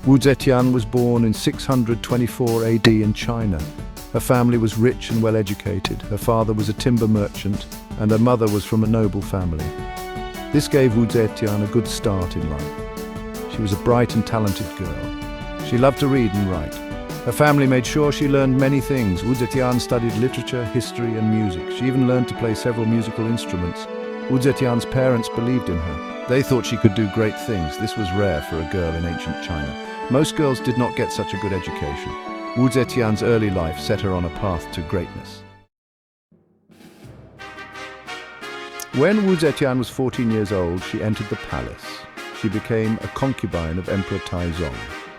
Wu Zetian was born in 624 AD in China. Her family was rich and well-educated. Her father was a timber merchant, and her mother was from a noble family. This gave Wu Zetian a good start in life. She was a bright and talented girl. She loved to read and write. Her family made sure she learned many things. Wu Zetian studied literature, history, and music. She even learned to play several musical instruments. Wu Zetian's parents believed in her. They thought she could do great things. This was rare for a girl in ancient China. Most girls did not get such a good education. Wu Zetian's early life set her on a path to greatness. When Wu Zetian was 14 years old, she entered the palace. She became a concubine of Emperor Taizong.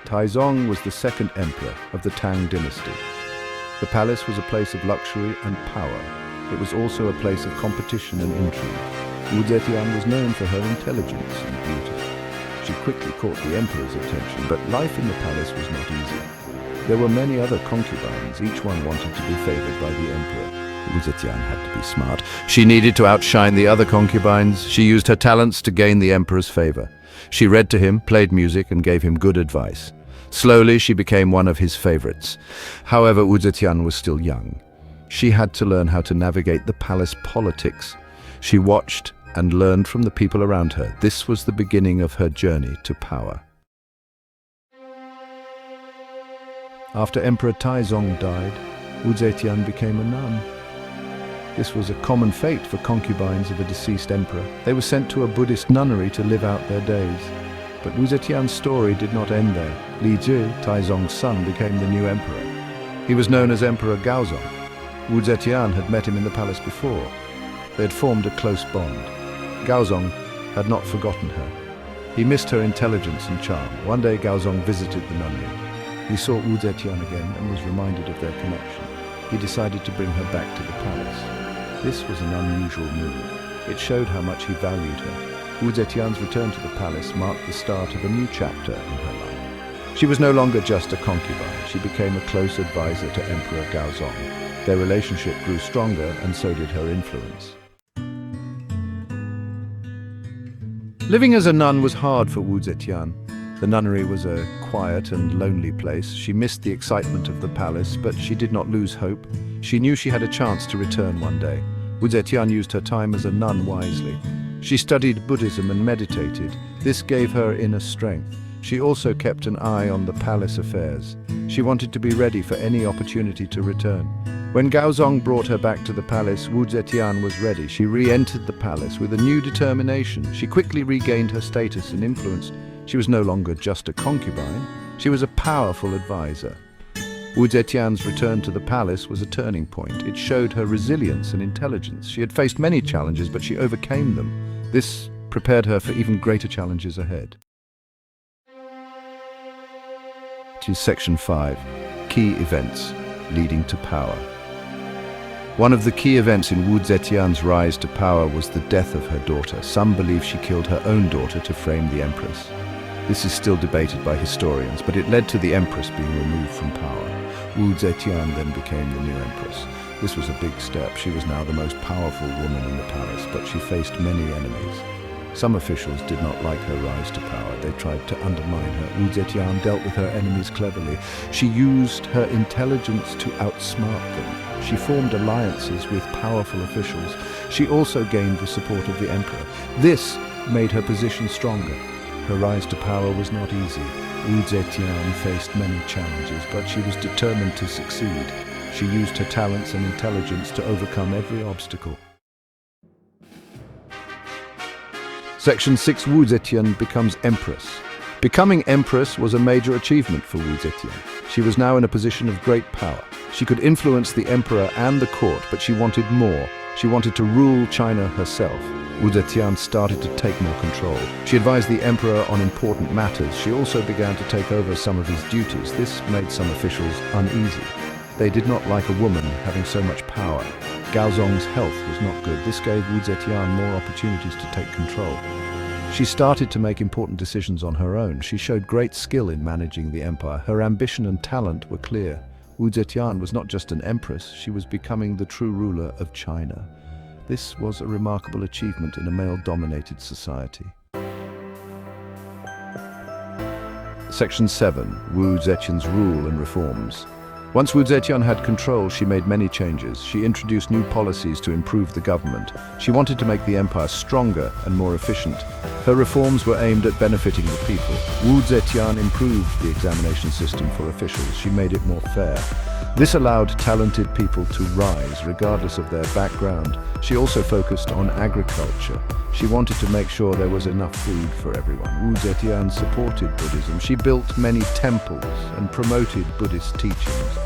Taizong was the second emperor of the Tang dynasty. The palace was a place of luxury and power. It was also a place of competition and intrigue. Wu Zetian was known for her intelligence and beauty. She quickly caught the emperor's attention, but life in the palace was not easy. There were many other concubines. Each one wanted to be favored by the emperor. Wu Zetian had to be smart. She needed to outshine the other concubines. She used her talents to gain the emperor's favor. She read to him, played music, and gave him good advice. Slowly, she became one of his favorites. However, Wu Zetian was still young. She had to learn how to navigate the palace politics. She watched and learned from the people around her. This was the beginning of her journey to power. After Emperor Taizong died, Wu Zetian became a nun. This was a common fate for concubines of a deceased emperor. They were sent to a Buddhist nunnery to live out their days. But Wu Zetian's story did not end there. Li Zhi, Taizong's son, became the new emperor. He was known as Emperor Gaozong. Wu Zetian had met him in the palace before. They had formed a close bond. Gaozong had not forgotten her. He missed her intelligence and charm. One day Gaozong visited the nunnery. He saw Wu Zetian again and was reminded of their connection. He decided to bring her back to the palace. This was an unusual move. It showed how much he valued her. Wu Zetian's return to the palace marked the start of a new chapter in her life. She was no longer just a concubine. She became a close advisor to Emperor Gaozong. Their relationship grew stronger, and so did her influence. Living as a nun was hard for Wu Zetian. The nunnery was a quiet and lonely place. She missed the excitement of the palace, but she did not lose hope. She knew she had a chance to return one day. Wu Zetian used her time as a nun wisely. She studied Buddhism and meditated. This gave her inner strength. She also kept an eye on the palace affairs. She wanted to be ready for any opportunity to return. When Gaozong brought her back to the palace, Wu Zetian was ready. She re-entered the palace with a new determination. She quickly regained her status and influence. She was no longer just a concubine. She was a powerful advisor. Wu Zetian's return to the palace was a turning point. It showed her resilience and intelligence. She had faced many challenges, but she overcame them. This prepared her for even greater challenges ahead. To Section 5, Key Events Leading to Power. One of the key events in Wu Zetian's rise to power was the death of her daughter. Some believe she killed her own daughter to frame the Empress. This is still debated by historians, but it led to the Empress being removed from power. Wu Zetian then became the new Empress. This was a big step. She was now the most powerful woman in the palace, but she faced many enemies. Some officials did not like her rise to power. They tried to undermine her. Wu Zetian dealt with her enemies cleverly. She used her intelligence to outsmart them. She formed alliances with powerful officials. She also gained the support of the emperor. This made her position stronger. Her rise to power was not easy. Wu Zetian faced many challenges, but she was determined to succeed. She used her talents and intelligence to overcome every obstacle. Section 6, Wu Zetian becomes Empress. Becoming Empress was a major achievement for Wu Zetian. She was now in a position of great power. She could influence the emperor and the court, but she wanted more. She wanted to rule China herself. Wu Zetian started to take more control. She advised the emperor on important matters. She also began to take over some of his duties. This made some officials uneasy. They did not like a woman having so much power. Gaozong's health was not good. This gave Wu Zetian more opportunities to take control. She started to make important decisions on her own. She showed great skill in managing the empire. Her ambition and talent were clear. Wu Zetian was not just an empress, she was becoming the true ruler of China. This was a remarkable achievement in a male-dominated society. Section 7. Wu Zetian's rule and reforms. Once Wu Zetian had control, she made many changes. She introduced new policies to improve the government. She wanted to make the empire stronger and more efficient. Her reforms were aimed at benefiting the people. Wu Zetian improved the examination system for officials. She made it more fair. This allowed talented people to rise regardless of their background. She also focused on agriculture. She wanted to make sure there was enough food for everyone. Wu Zetian supported Buddhism. She built many temples and promoted Buddhist teachings.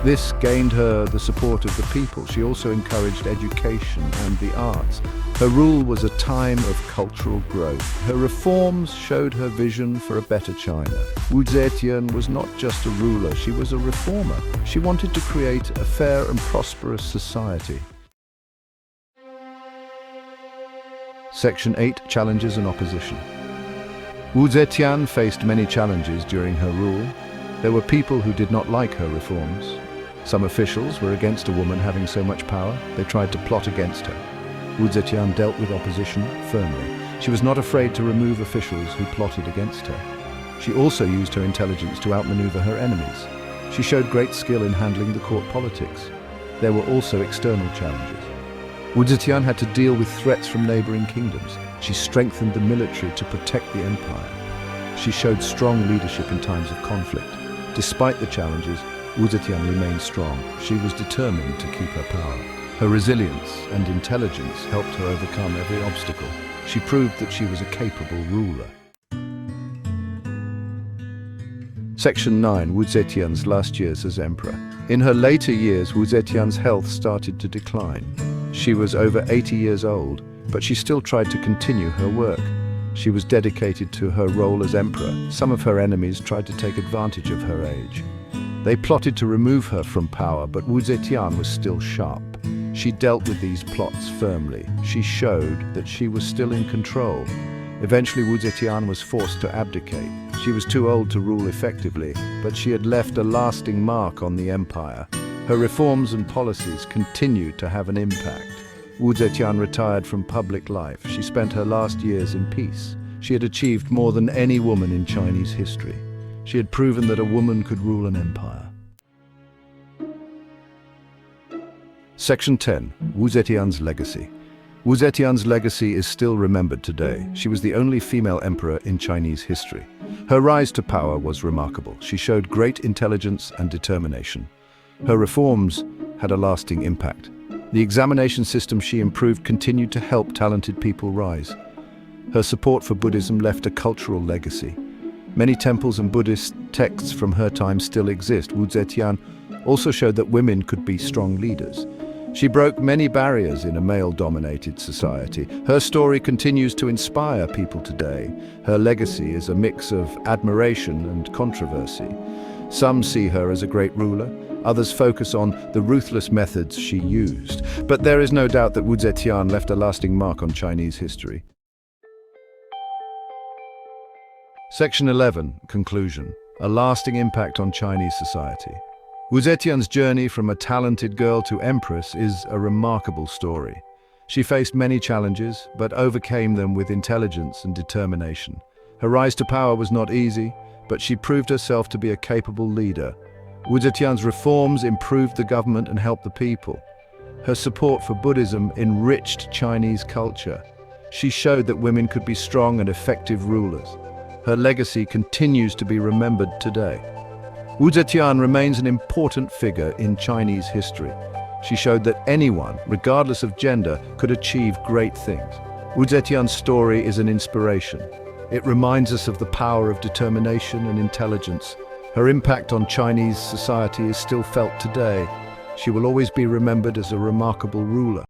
This gained her the support of the people. She also encouraged education and the arts. Her rule was a time of cultural growth. Her reforms showed her vision for a better China. Wu Zetian was not just a ruler, she was a reformer. She wanted to create a fair and prosperous society. Section 8. Challenges and opposition. Wu Zetian faced many challenges during her rule. There were people who did not like her reforms. Some officials were against a woman having so much power. They tried to plot against her. Wu Zetian dealt with opposition firmly. She was not afraid to remove officials who plotted against her. She also used her intelligence to outmaneuver her enemies. She showed great skill in handling the court politics. There were also external challenges. Wu Zetian had to deal with threats from neighboring kingdoms. She strengthened the military to protect the empire. She showed strong leadership in times of conflict. Despite the challenges, Wu Zetian remained strong. She was determined to keep her power. Her resilience and intelligence helped her overcome every obstacle. She proved that she was a capable ruler. Section 9. Wu Zetian's last years as emperor. In her later years, Wu Zetian's health started to decline. She was over 80 years old, but she still tried to continue her work. She was dedicated to her role as emperor. Some of her enemies tried to take advantage of her age. They plotted to remove her from power, but Wu Zetian was still sharp. She dealt with these plots firmly. She showed that she was still in control. Eventually, Wu Zetian was forced to abdicate. She was too old to rule effectively, but she had left a lasting mark on the empire. Her reforms and policies continued to have an impact. Wu Zetian retired from public life. She spent her last years in peace. She had achieved more than any woman in Chinese history. She had proven that a woman could rule an empire. Section 10. Wu Zetian's legacy. Wu Zetian's legacy is still remembered today. She was the only female emperor in Chinese history. Her rise to power was remarkable. She showed great intelligence and determination. Her reforms had a lasting impact. The examination system she improved continued to help talented people rise. Her support for Buddhism left a cultural legacy. Many temples and Buddhist texts from her time still exist. Wu Zetian also showed that women could be strong leaders. She broke many barriers in a male-dominated society. Her story continues to inspire people today. Her legacy is a mix of admiration and controversy. Some see her as a great ruler, others focus on the ruthless methods she used. But there is no doubt that Wu Zetian left a lasting mark on Chinese history. Section 11. Conclusion. A lasting impact on Chinese society. Wu Zetian's journey from a talented girl to empress is a remarkable story. She faced many challenges, but overcame them with intelligence and determination. Her rise to power was not easy, but she proved herself to be a capable leader. Wu Zetian's reforms improved the government and helped the people. Her support for Buddhism enriched Chinese culture. She showed that women could be strong and effective rulers. Her legacy continues to be remembered today. Wu Zetian remains an important figure in Chinese history. She showed that anyone, regardless of gender, could achieve great things. Wu Zetian's story is an inspiration. It reminds us of the power of determination and intelligence. Her impact on Chinese society is still felt today. She will always be remembered as a remarkable ruler.